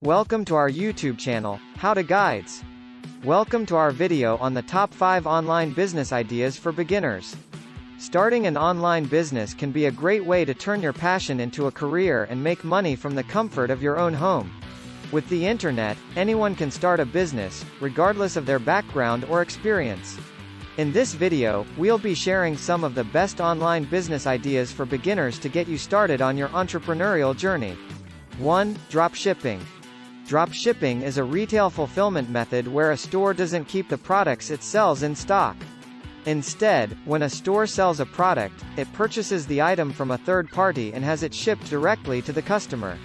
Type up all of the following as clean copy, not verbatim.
Welcome to our YouTube channel, How to Guides. Welcome to our video on the top 5 online business ideas for beginners. Starting an online business can be a great way to turn your passion into a career and make money from the comfort of your own home. With the internet, anyone can start a business, regardless of their background or experience. In this video, we'll be sharing some of the best online business ideas for beginners to get you started on your entrepreneurial journey. 1. Dropshipping. Dropshipping is a retail fulfillment method where a store doesn't keep the products it sells in stock. Instead, when a store sells a product, it purchases the item from a third party and has it shipped directly to the customer.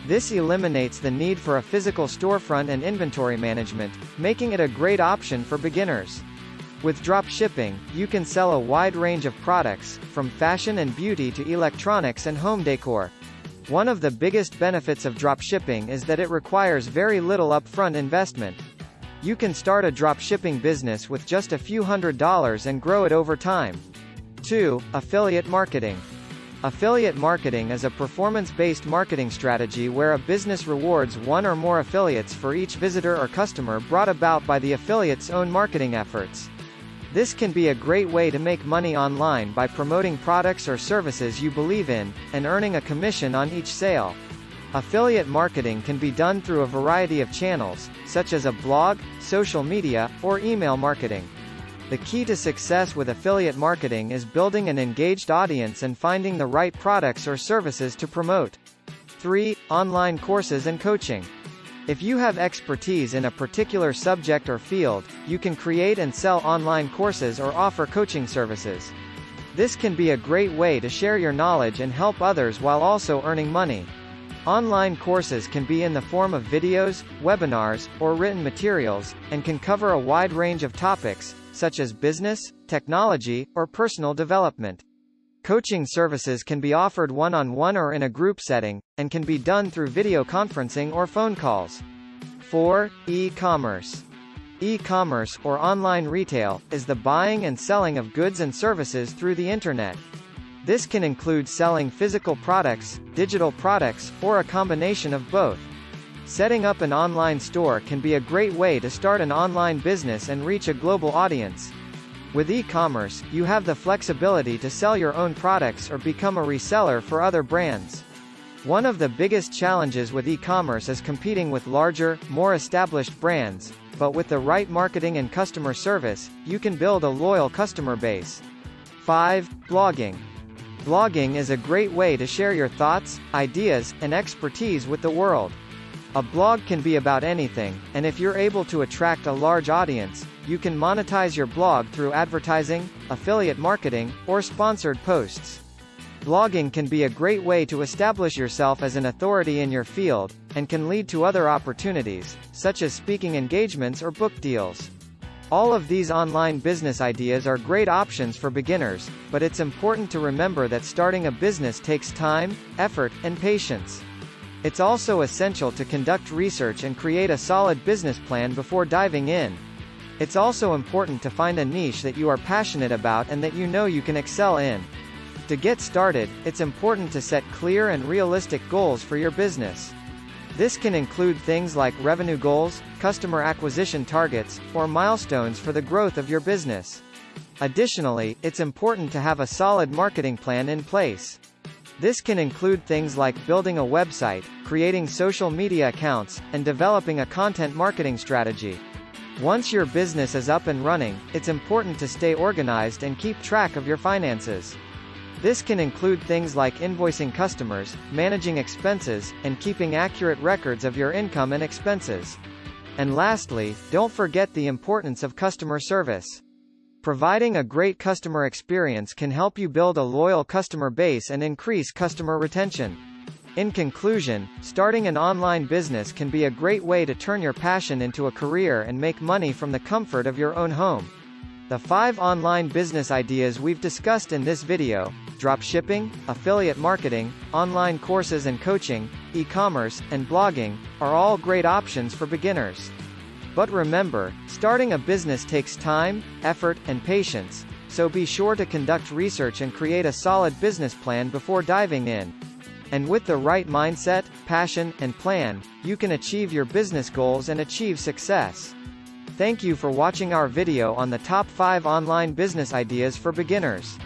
This eliminates the need for a physical storefront and inventory management, making it a great option for beginners. With dropshipping, you can sell a wide range of products, from fashion and beauty to electronics and home decor. One of the biggest benefits of dropshipping is that it requires very little upfront investment. You can start a dropshipping business with just a few $100s and grow it over time. 2. Affiliate marketing. Affiliate marketing is a performance-based marketing strategy where a business rewards one or more affiliates for each visitor or customer brought about by the affiliate's own marketing efforts. This can be a great way to make money online by promoting products or services you believe in, and earning a commission on each sale. Affiliate marketing can be done through a variety of channels, such as a blog, social media, or email marketing. The key to success with affiliate marketing is building an engaged audience and finding the right products or services to promote. 3. Online courses and coaching. If you have expertise in a particular subject or field, you can create and sell online courses or offer coaching services. This can be a great way to share your knowledge and help others while also earning money. Online courses can be in the form of videos, webinars, or written materials, and can cover a wide range of topics, such as business, technology, or personal development. Coaching services can be offered one-on-one or in a group setting, and can be done through video conferencing or phone calls. 4. E-commerce. E-commerce, or online retail, is the buying and selling of goods and services through the internet. This can include selling physical products, digital products, or a combination of both. Setting up an online store can be a great way to start an online business and reach a global audience. With e-commerce, you have the flexibility to sell your own products or become a reseller for other brands. One of the biggest challenges with e-commerce is competing with larger, more established brands, but with the right marketing and customer service, you can build a loyal customer base. 5. Blogging. Blogging is a great way to share your thoughts, ideas, and expertise with the world. A blog can be about anything, and if you're able to attract a large audience, you can monetize your blog through advertising, affiliate marketing, or sponsored posts. Blogging can be a great way to establish yourself as an authority in your field, and can lead to other opportunities, such as speaking engagements or book deals. All of these online business ideas are great options for beginners, but it's important to remember that starting a business takes time, effort, and patience. It's also essential to conduct research and create a solid business plan before diving in. It's also important to find a niche that you are passionate about and that you know you can excel in. To get started, it's important to set clear and realistic goals for your business. This can include things like revenue goals, customer acquisition targets, or milestones for the growth of your business. Additionally, it's important to have a solid marketing plan in place. This can include things like building a website, creating social media accounts, and developing a content marketing strategy. Once your business is up and running, it's important to stay organized and keep track of your finances. This can include things like invoicing customers, managing expenses, and keeping accurate records of your income and expenses. And lastly, don't forget the importance of customer service. Providing a great customer experience can help you build a loyal customer base and increase customer retention. In conclusion, starting an online business can be a great way to turn your passion into a career and make money from the comfort of your own home. The 5 online business ideas we've discussed in this video, dropshipping, affiliate marketing, online courses and coaching, e-commerce, and blogging, are all great options for beginners. But remember, starting a business takes time, effort, and patience, so be sure to conduct research and create a solid business plan before diving in. And with the right mindset, passion, and plan, you can achieve your business goals and achieve success. Thank you for watching our video on the top 5 online business ideas for beginners.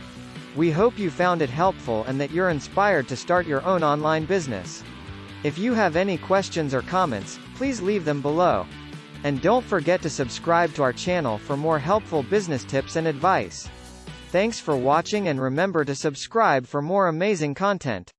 We hope you found it helpful and that you're inspired to start your own online business. If you have any questions or comments, please leave them below. And don't forget to subscribe to our channel for more helpful business tips and advice. Thanks for watching, and remember to subscribe for more amazing content.